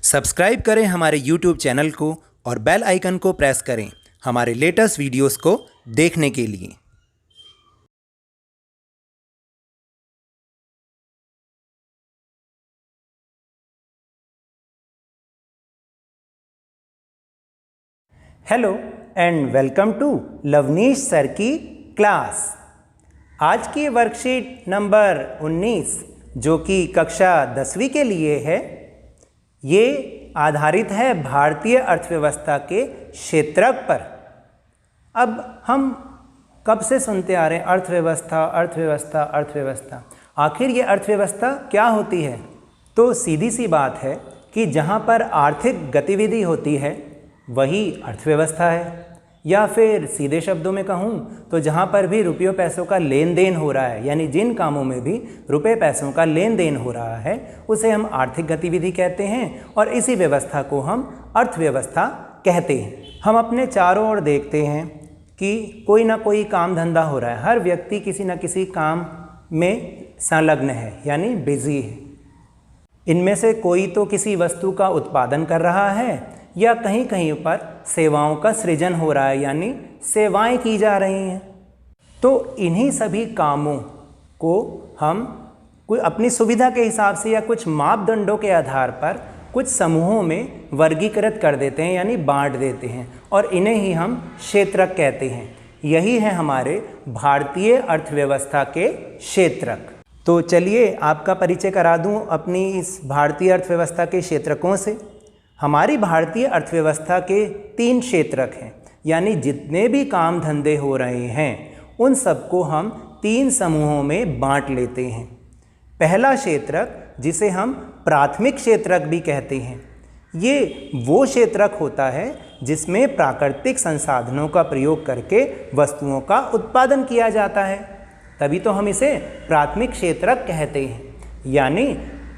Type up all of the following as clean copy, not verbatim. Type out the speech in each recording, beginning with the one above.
Subscribe करें हमारे YouTube channel को और बेल आइकन को प्रेस करें हमारे लेटेस्ट वीडियोस को देखने के लिए। Hello and welcome to Lavneesh sir की क्लास। आज की वर्कशीट नंबर 19 जो कि कक्षा 10वीं के लिए है, ये आधारित है भारतीय अर्थव्यवस्था के क्षेत्रक पर। अब हम कब से सुनते आ रहे हैं अर्थव्यवस्था अर्थव्यवस्था अर्थव्यवस्था। आखिर ये अर्थव्यवस्था क्या होती है? तो सीधी सी बात है कि जहाँ पर आर्थिक गतिविधि होती है वही अर्थव्यवस्था है, या फिर सीधे शब्दों में कहूँ तो जहाँ पर भी रुपयों पैसों का लेन देन हो रहा है, यानी जिन कामों में भी रुपये पैसों का लेन देन हो रहा है उसे हम आर्थिक गतिविधि कहते हैं और इसी व्यवस्था को हम अर्थव्यवस्था कहते हैं। हम अपने चारों ओर देखते हैं कि कोई ना कोई काम धंधा हो रहा है, हर व्यक्ति किसी न किसी काम में संलग्न है, यानी बिजी है। इनमें से कोई तो किसी वस्तु का उत्पादन कर रहा है या कहीं कहीं पर सेवाओं का सृजन हो रहा है, यानी सेवाएं की जा रही हैं। तो इन्हीं सभी कामों को हम कोई अपनी सुविधा के हिसाब से या कुछ मापदंडों के आधार पर कुछ समूहों में वर्गीकृत कर देते हैं, यानी बांट देते हैं, और इन्हें ही हम क्षेत्रक कहते हैं। यही है हमारे भारतीय अर्थव्यवस्था के क्षेत्रक। तो चलिए आपका परिचय करा दूं अपनी इस भारतीय अर्थव्यवस्था के क्षेत्रकों से। हमारी भारतीय अर्थव्यवस्था के 3 क्षेत्रक हैं, यानी जितने भी काम धंधे हो रहे हैं उन सबको हम 3 समूहों में बांट लेते हैं। पहला क्षेत्रक, जिसे हम प्राथमिक क्षेत्रक भी कहते हैं, ये वो क्षेत्रक होता है जिसमें प्राकृतिक संसाधनों का प्रयोग करके वस्तुओं का उत्पादन किया जाता है, तभी तो हम इसे प्राथमिक क्षेत्रक कहते हैं। यानी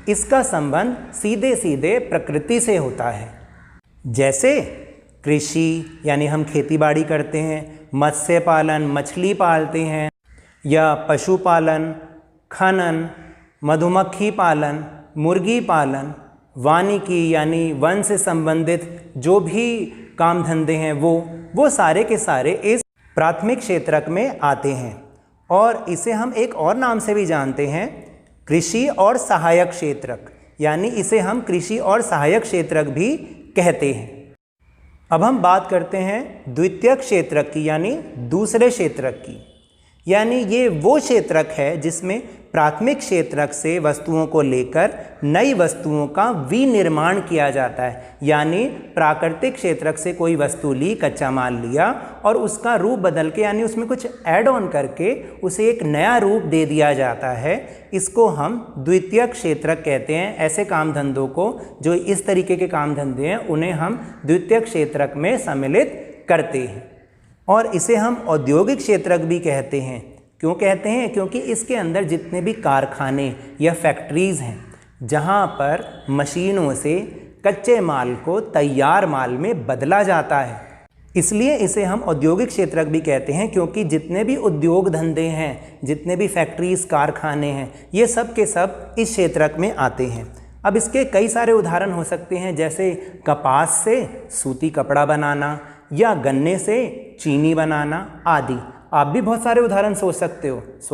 इसका संबंध सीधे सीधे प्रकृति से होता है। जैसे कृषि, यानी हम खेती बाड़ी करते हैं, मत्स्य पालन, मछली पालते हैं, या पशुपालन, खनन, मधुमक्खी पालन, मुर्गी पालन, वानिकी यानी वन से संबंधित जो भी काम धंधे हैं वो सारे के सारे इस प्राथमिक क्षेत्रक में आते हैं। और इसे हम एक और नाम से भी जानते हैं, कृषि और सहायक क्षेत्रक, यानी इसे हम कृषि और सहायक क्षेत्रक भी कहते हैं। अब हम बात करते हैं द्वितीयक क्षेत्रक की, यानी दूसरे क्षेत्रक की। यानी ये वो क्षेत्रक है जिसमें प्राथमिक क्षेत्रक से वस्तुओं को लेकर नई वस्तुओं का विनिर्माण किया जाता है। यानी प्राकृतिक क्षेत्रक से कोई वस्तु ली, कच्चा माल लिया और उसका रूप बदल के, यानी उसमें कुछ ऐड ऑन करके उसे एक नया रूप दे दिया जाता है। इसको हम द्वितीयक क्षेत्रक कहते हैं। ऐसे काम धंधों को, जो इस तरीके के काम धंधे हैं, उन्हें हम द्वितीयक क्षेत्रक में सम्मिलित करते हैं। और इसे हम औद्योगिक क्षेत्रक भी कहते हैं। क्यों कहते हैं? क्योंकि इसके अंदर जितने भी कारखाने या फैक्ट्रीज़ हैं जहाँ पर मशीनों से कच्चे माल को तैयार माल में बदला जाता है, इसलिए इसे हम औद्योगिक क्षेत्रक भी कहते हैं। क्योंकि जितने भी उद्योग धंधे हैं, जितने भी फैक्ट्रीज़ कारखाने हैं, ये सब के सब इस क्षेत्रक में आते हैं। अब इसके कई सारे उदाहरण हो सकते हैं, जैसे कपास से सूती कपड़ा बनाना या गन्ने से चीनी बनाना आदि। आप भी बहुत सारे उदाहरण सोच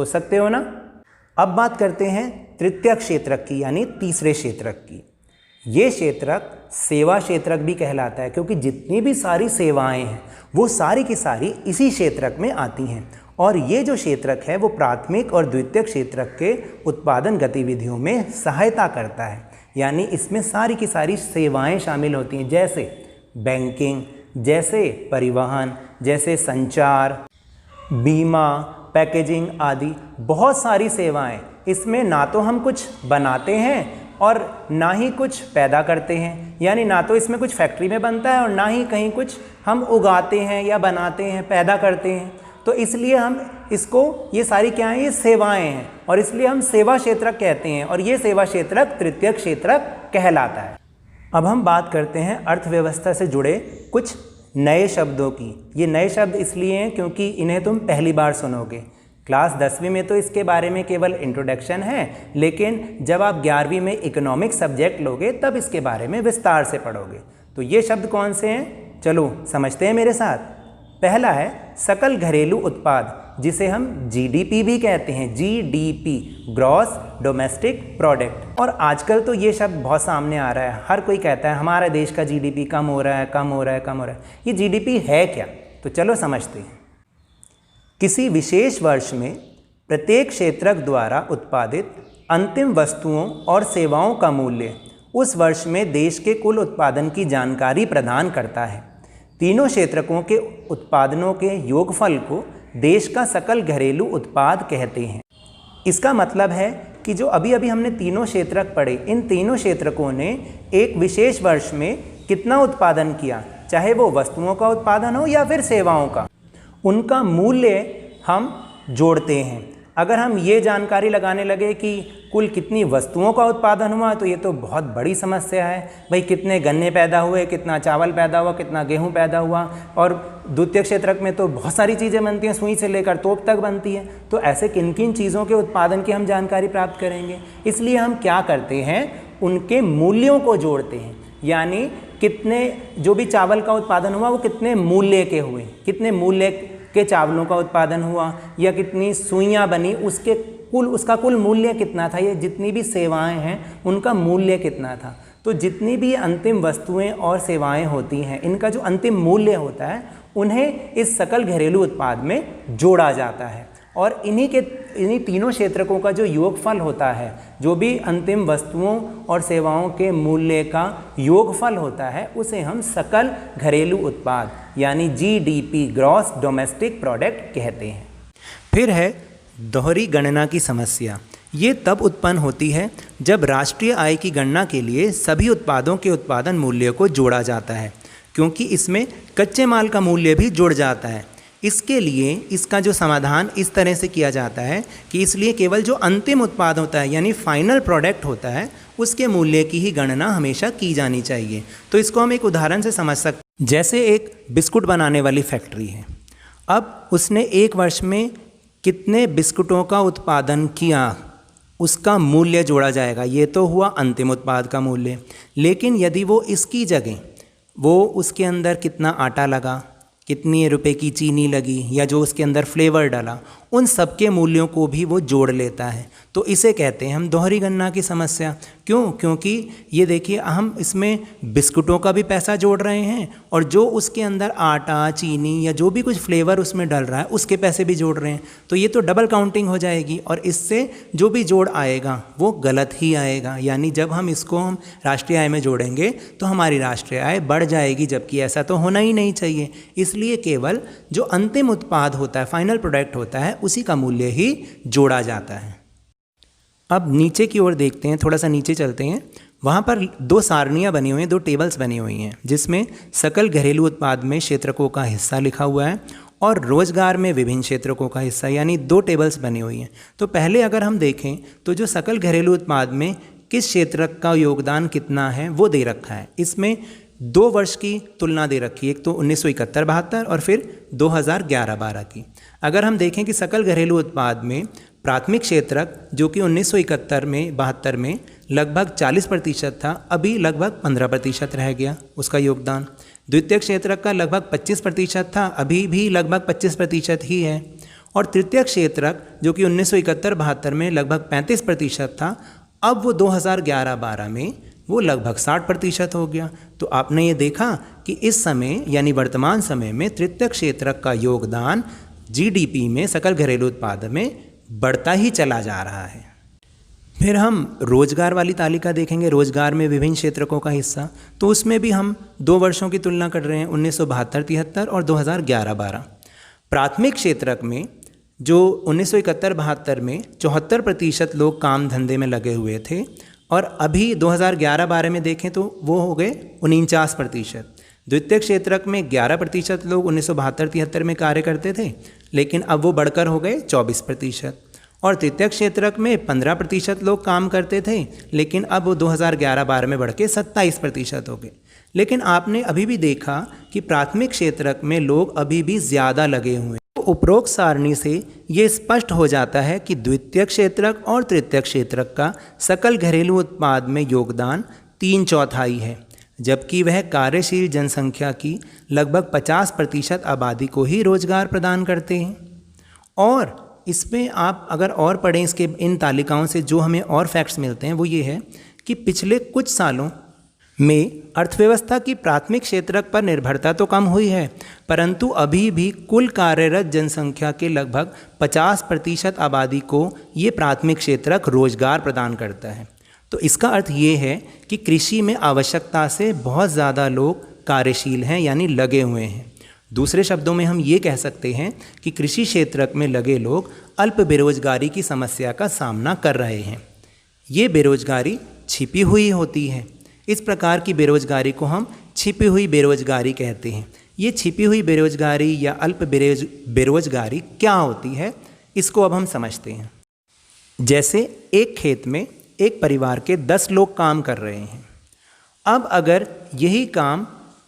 सकते हो ना। अब बात करते हैं तृतीयक क्षेत्रक की, यानी तीसरे क्षेत्रक की। ये क्षेत्रक सेवा क्षेत्रक भी कहलाता है, क्योंकि जितनी भी सारी सेवाएं हैं वो सारी की सारी इसी क्षेत्रक में आती हैं। और ये जो क्षेत्रक है वो प्राथमिक और द्वितीयक क्षेत्रक के उत्पादन गतिविधियों में सहायता करता है। यानी इसमें सारी की सारी सेवाएं शामिल होती हैं, जैसे बैंकिंग, जैसे परिवहन, जैसे संचार, बीमा, पैकेजिंग आदि। बहुत सारी सेवाएं। इसमें ना तो हम कुछ बनाते हैं और ना ही कुछ पैदा करते हैं, यानी ना तो इसमें कुछ फैक्ट्री में बनता है और ना ही कहीं कुछ हम उगाते हैं या बनाते हैं, पैदा करते हैं। तो इसलिए हम इसको, ये सारी क्या हैं? ये सेवाएं हैं, और इसलिए हम सेवा क्षेत्रक कहते हैं। और ये सेवा क्षेत्रक तृतीयक क्षेत्रक कहलाता है। अब हम बात करते हैं अर्थव्यवस्था से जुड़े कुछ नए शब्दों की। ये नए शब्द इसलिए हैं क्योंकि इन्हें तुम पहली बार सुनोगे। क्लास 10वीं में तो इसके बारे में केवल इंट्रोडक्शन है, लेकिन जब आप 11वीं में इकोनॉमिक सब्जेक्ट लोगे तब इसके बारे में विस्तार से पढ़ोगे। तो ये शब्द कौन से हैं, चलो समझते हैं मेरे साथ। पहला है सकल घरेलू उत्पाद, जिसे हम जीडीपी भी कहते हैं, जीडीपी, ग्रॉस डोमेस्टिक प्रोडक्ट। और आजकल तो ये शब्द बहुत सामने आ रहा है, हर कोई कहता है हमारे देश का जीडीपी कम हो रहा है, कम हो रहा है, कम हो रहा है। ये जीडीपी है क्या, तो चलो समझते हैं। किसी विशेष वर्ष में प्रत्येक क्षेत्रक द्वारा उत्पादित अंतिम वस्तुओं और सेवाओं का मूल्य उस वर्ष में देश के कुल उत्पादन की जानकारी प्रदान करता है। तीनों क्षेत्रकों के उत्पादनों के योगफल को देश का सकल घरेलू उत्पाद कहते हैं। इसका मतलब है कि जो अभी अभी हमने तीनों क्षेत्रक पढ़े, इन तीनों क्षेत्रकों ने एक विशेष वर्ष में कितना उत्पादन किया, चाहे वो वस्तुओं का उत्पादन हो या फिर सेवाओं का, उनका मूल्य हम जोड़ते हैं। अगर हम ये जानकारी लगाने लगे कि कुल कितनी वस्तुओं का उत्पादन हुआ, तो ये तो बहुत बड़ी समस्या है। भाई कितने गन्ने पैदा हुए, कितना चावल पैदा हुआ, कितना गेहूं पैदा हुआ, और द्वितीय क्षेत्रक में तो बहुत सारी चीज़ें बनती हैं, सुई से लेकर तोप तक बनती है। तो ऐसे किन किन चीज़ों के उत्पादन की हम जानकारी प्राप्त करेंगे। इसलिए हम क्या करते हैं, उनके मूल्यों को जोड़ते हैं। यानी कितने, जो भी चावल का उत्पादन हुआ वो कितने मूल्य के हुए, कितने मूल्य के चावलों का उत्पादन हुआ, या कितनी सुइयाँ बनी, उसका कुल मूल्य कितना था। ये जितनी भी सेवाएं हैं उनका मूल्य कितना था। तो जितनी भी अंतिम वस्तुएं और सेवाएं होती हैं, इनका जो अंतिम मूल्य होता है उन्हें इस सकल घरेलू उत्पाद में जोड़ा जाता है। और इन्हीं तीनों क्षेत्रकों का जो योगफल होता है, जो भी अंतिम वस्तुओं और सेवाओं के मूल्य का योगफल होता है, उसे हम सकल घरेलू उत्पाद यानी जीडीपी, ग्रॉस डोमेस्टिक प्रोडक्ट कहते हैं। फिर है दोहरी गणना की समस्या। ये तब उत्पन्न होती है जब राष्ट्रीय आय की गणना के लिए सभी उत्पादों के उत्पादन मूल्य को जोड़ा जाता है, क्योंकि इसमें कच्चे माल का मूल्य भी जुड़ जाता है। इसके लिए इसका जो समाधान इस तरह से किया जाता है कि इसलिए केवल जो अंतिम उत्पाद होता है यानी फाइनल प्रोडक्ट होता है, उसके मूल्य की ही गणना हमेशा की जानी चाहिए। तो इसको हम एक उदाहरण से समझ सकते हैं। जैसे एक बिस्कुट बनाने वाली फैक्ट्री है, अब उसने एक वर्ष में कितने बिस्कुटों का उत्पादन किया, उसका मूल्य जोड़ा जाएगा। ये तो हुआ अंतिम उत्पाद का मूल्य। लेकिन यदि वो इसकी जगह वो उसके अंदर कितना आटा लगा, कितनी रुपए की चीनी लगी, या जो उसके अंदर फ्लेवर डाला, उन सब के मूल्यों को भी वो जोड़ लेता है। तो इसे कहते हैं हम दोहरी गणना की समस्या। क्यों? क्योंकि ये देखिए, हम इसमें बिस्कुटों का भी पैसा जोड़ रहे हैं और जो उसके अंदर आटा, चीनी या जो भी कुछ फ्लेवर उसमें डल रहा है उसके पैसे भी जोड़ रहे हैं। तो ये तो डबल काउंटिंग हो जाएगी और इससे जो भी जोड़ आएगा वो गलत ही आएगा। यानी जब हम इसको हम राष्ट्रीय आय में जोड़ेंगे तो हमारी राष्ट्रीय आय बढ़ जाएगी, जबकि ऐसा तो होना ही नहीं चाहिए। इसलिए केवल जो अंतिम उत्पाद होता है, फाइनल प्रोडक्ट होता है, उसी का मूल्य ही जोड़ा जाता है। अब नीचे की ओर देखते हैं, थोड़ा सा नीचे चलते हैं। वहाँ पर दो सारणियाँ बनी हुई हैं, दो टेबल्स बनी हुई हैं, जिसमें सकल घरेलू उत्पाद में क्षेत्रकों का हिस्सा लिखा हुआ है और रोजगार में विभिन्न क्षेत्रकों का हिस्सा, यानी दो टेबल्स बनी हुई हैं। तो पहले अगर हम देखें तो जो सकल घरेलू उत्पाद में किस क्षेत्रक का योगदान कितना है वो दे रखा है। इसमें 2 वर्ष की तुलना दे रखी है, एक तो 1971-72 और फिर 2011-12 की। अगर हम देखें कि सकल घरेलू उत्पाद में प्राथमिक क्षेत्रक जो कि 1971-72 में लगभग 40% था, अभी लगभग 15% रह गया उसका योगदान। द्वितीय क्षेत्रक का लगभग 25% था, अभी भी लगभग 25% ही है। और तृतीय क्षेत्रक जो कि 1971-72 में लगभग 35% था, अब वो 2011-12 में वो लगभग 60% हो गया। तो आपने ये देखा कि इस समय यानी वर्तमान समय में तृतीय क्षेत्रक का योगदान जीडीपी में, सकल घरेलू उत्पाद में बढ़ता ही चला जा रहा है। फिर हम रोजगार वाली तालिका देखेंगे, रोजगार में विभिन्न क्षेत्रकों का हिस्सा। तो उसमें भी हम 2 वर्षों की तुलना कर रहे हैं, 1972-73 और 2011-12। प्राथमिक क्षेत्रक में जो 1971-72 में 74% लोग काम धंधे में लगे हुए थे और अभी 2011-12 में देखें तो वो हो गए 49%। द्वितीय क्षेत्रक में 11% लोग 1972-73 में कार्य करते थे, लेकिन अब वो बढ़कर हो गए 24%। और तृतीय क्षेत्रक में 15% लोग काम करते थे, लेकिन अब वो 2011-12 में बढ़ के 27% हो गए। लेकिन आपने अभी भी देखा कि प्राथमिक क्षेत्रक में लोग अभी भी ज़्यादा लगे हुए हैं। तो उपरोक्त सारणी से ये स्पष्ट हो जाता है कि द्वितीयक क्षेत्रक और तृतीयक क्षेत्रक का सकल घरेलू उत्पाद में योगदान 3/4 है, जबकि वह कार्यशील जनसंख्या की लगभग 50% आबादी को ही रोजगार प्रदान करते हैं। और इसमें आप अगर और पढ़ें इसके इन तालिकाओं से जो हमें और फैक्ट्स मिलते हैं वो ये है कि पिछले कुछ सालों में अर्थव्यवस्था की प्राथमिक क्षेत्रक पर निर्भरता तो कम हुई है, परंतु अभी भी कुल कार्यरत जनसंख्या के लगभग 50% आबादी को ये प्राथमिक क्षेत्रक रोजगार प्रदान करता है। तो इसका अर्थ ये है कि कृषि में आवश्यकता से बहुत ज़्यादा लोग कार्यशील हैं, यानी लगे हुए हैं। दूसरे शब्दों में हम ये कह सकते हैं कि कृषि क्षेत्रक में लगे लोग अल्प बेरोजगारी की समस्या का सामना कर रहे हैं। ये बेरोजगारी छिपी हुई होती है। इस प्रकार की बेरोजगारी को हम छिपी हुई बेरोजगारी कहते हैं। ये छिपी हुई बेरोजगारी या अल्प बेरोजगारी क्या होती है, इसको अब हम समझते हैं। जैसे एक खेत में एक परिवार के 10 लोग काम कर रहे हैं। अब अगर यही काम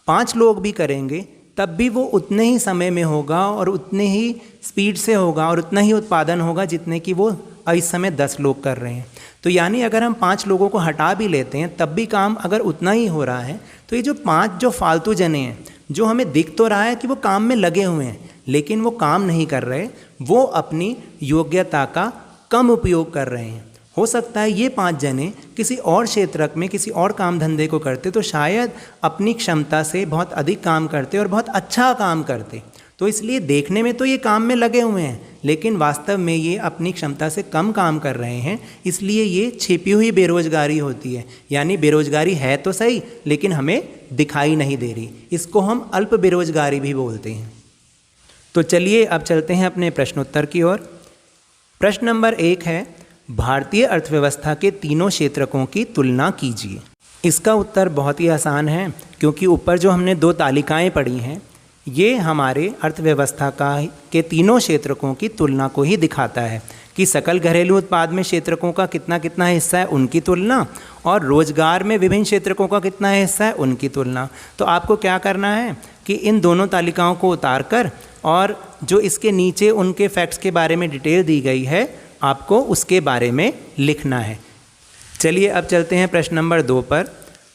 5 लोग भी करेंगे तब भी वो उतने ही समय में होगा और उतने ही स्पीड से होगा और उतना ही उत्पादन होगा जितने कि वो इस समय 10 लोग कर रहे हैं। तो यानी अगर हम 5 लोगों को हटा भी लेते हैं तब भी काम अगर उतना ही हो रहा है, तो ये जो 5 जो फालतू जने हैं, जो हमें दिख तो रहा है कि वो काम में लगे हुए हैं लेकिन वो काम नहीं कर रहे, वो अपनी योग्यता का कम उपयोग कर रहे हैं। हो सकता है ये 5 जने किसी और क्षेत्रक में किसी और काम धंधे को करते तो शायद अपनी क्षमता से बहुत अधिक काम करते और बहुत अच्छा काम करते। तो इसलिए देखने में तो ये काम में लगे हुए हैं लेकिन वास्तव में ये अपनी क्षमता से कम काम कर रहे हैं, इसलिए ये छिपी हुई बेरोजगारी होती है। यानी बेरोजगारी है तो सही लेकिन हमें दिखाई नहीं दे रही, इसको हम अल्प बेरोजगारी भी बोलते हैं। तो चलिए अब चलते हैं अपने प्रश्नोत्तर की ओर। प्रश्न नंबर 1 है, भारतीय अर्थव्यवस्था के तीनों क्षेत्रकों की तुलना कीजिए। इसका उत्तर बहुत ही आसान है, क्योंकि ऊपर जो हमने 2 तालिकाएं पढ़ी हैं ये हमारे अर्थव्यवस्था के तीनों क्षेत्रकों की तुलना को ही दिखाता है कि सकल घरेलू उत्पाद में क्षेत्रकों का कितना कितना हिस्सा है उनकी तुलना, और रोजगार में विभिन्न क्षेत्रकों का कितना हिस्सा है उनकी तुलना। तो आपको क्या करना है कि इन दोनों तालिकाओं को उतार कर और जो इसके नीचे उनके फैक्ट्स के बारे में डिटेल दी गई है आपको उसके बारे में लिखना है। चलिए अब चलते हैं प्रश्न नंबर 2 पर।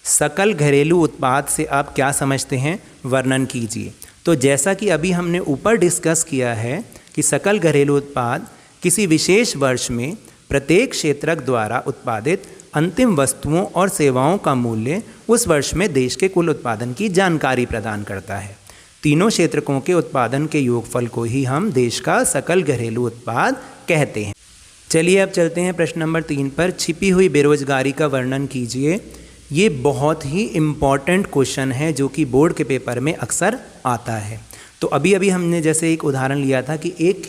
सकल घरेलू उत्पाद से आप क्या समझते हैं, वर्णन कीजिए। तो जैसा कि अभी हमने ऊपर डिस्कस किया है कि सकल घरेलू उत्पाद किसी विशेष वर्ष में प्रत्येक क्षेत्रक द्वारा उत्पादित अंतिम वस्तुओं और सेवाओं का मूल्य उस वर्ष में देश के कुल उत्पादन की जानकारी प्रदान करता है। तीनों क्षेत्रकों के उत्पादन के योगफल को ही हम देश का सकल घरेलू उत्पाद कहते हैं। चलिए अब चलते हैं प्रश्न नंबर 3 पर। छिपी हुई बेरोजगारी का वर्णन कीजिए। ये बहुत ही इम्पॉर्टेंट क्वेश्चन है जो कि बोर्ड के पेपर में अक्सर आता है। तो अभी अभी हमने जैसे एक उदाहरण लिया था कि एक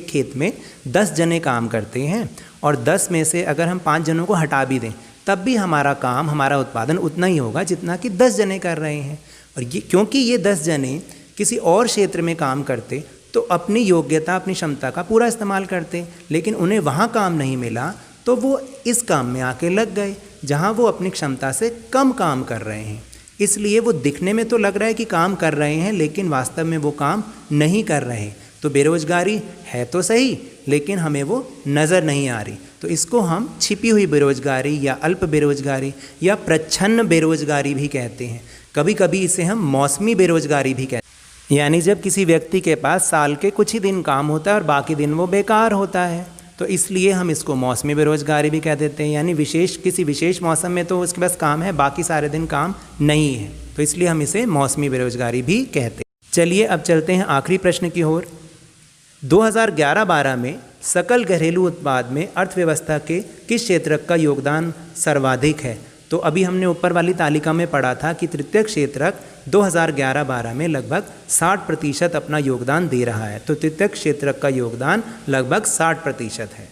खेत में 10 जने काम करते हैं और 10 में से अगर हम 5 जनों को हटा भी दें तब भी हमारा उत्पादन उतना ही होगा जितना कि 10 जने कर रहे हैं। और ये क्योंकि ये 10 जने किसी और क्षेत्र में काम करते तो अपनी योग्यता अपनी क्षमता का पूरा इस्तेमाल करते, लेकिन उन्हें वहाँ काम नहीं मिला तो वो इस काम में आके लग गए जहाँ वो अपनी क्षमता से कम काम कर रहे हैं। इसलिए वो दिखने में तो लग रहा है कि काम कर रहे हैं लेकिन वास्तव में वो काम नहीं कर रहे। तो बेरोजगारी है तो सही लेकिन हमें वो नज़र नहीं आ रही। तो इसको हम छिपी हुई बेरोजगारी या अल्प बेरोजगारी या प्रच्छन्न बेरोजगारी भी कहते हैं। कभी कभी इसे हम मौसमी बेरोजगारी भी कहते हैं, यानी जब किसी व्यक्ति के पास साल के कुछ ही दिन काम होता है और बाकी दिन वो बेकार होता है, तो इसलिए हम इसको मौसमी बेरोजगारी भी कह देते हैं। यानी किसी विशेष मौसम में तो उसके पास काम है, बाकी सारे दिन काम नहीं है, तो इसलिए हम इसे मौसमी बेरोजगारी भी कहते हैं। चलिए अब चलते हैं आखिरी प्रश्न की ओर। 2011-12 में सकल घरेलू उत्पाद में अर्थव्यवस्था के किस क्षेत्रक का योगदान सर्वाधिक है? तो अभी हमने ऊपर वाली तालिका में पढ़ा था कि तृतीय क्षेत्रक 2011-12 में लगभग 60% अपना योगदान दे रहा है। तो तृतीय क्षेत्रक का योगदान लगभग 60% है।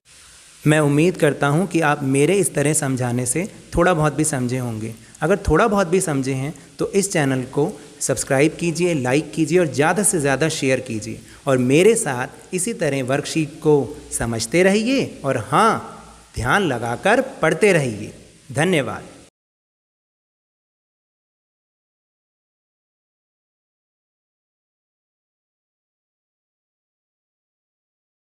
मैं उम्मीद करता हूँ कि आप मेरे इस तरह समझाने से थोड़ा बहुत भी समझे होंगे। अगर थोड़ा बहुत भी समझे हैं तो इस चैनल को सब्सक्राइब कीजिए, लाइक कीजिए और ज़्यादा से ज़्यादा शेयर कीजिए और मेरे साथ इसी तरह वर्कशीट को समझते रहिए और हाँ, ध्यान लगाकर पढ़ते रहिए। धन्यवाद।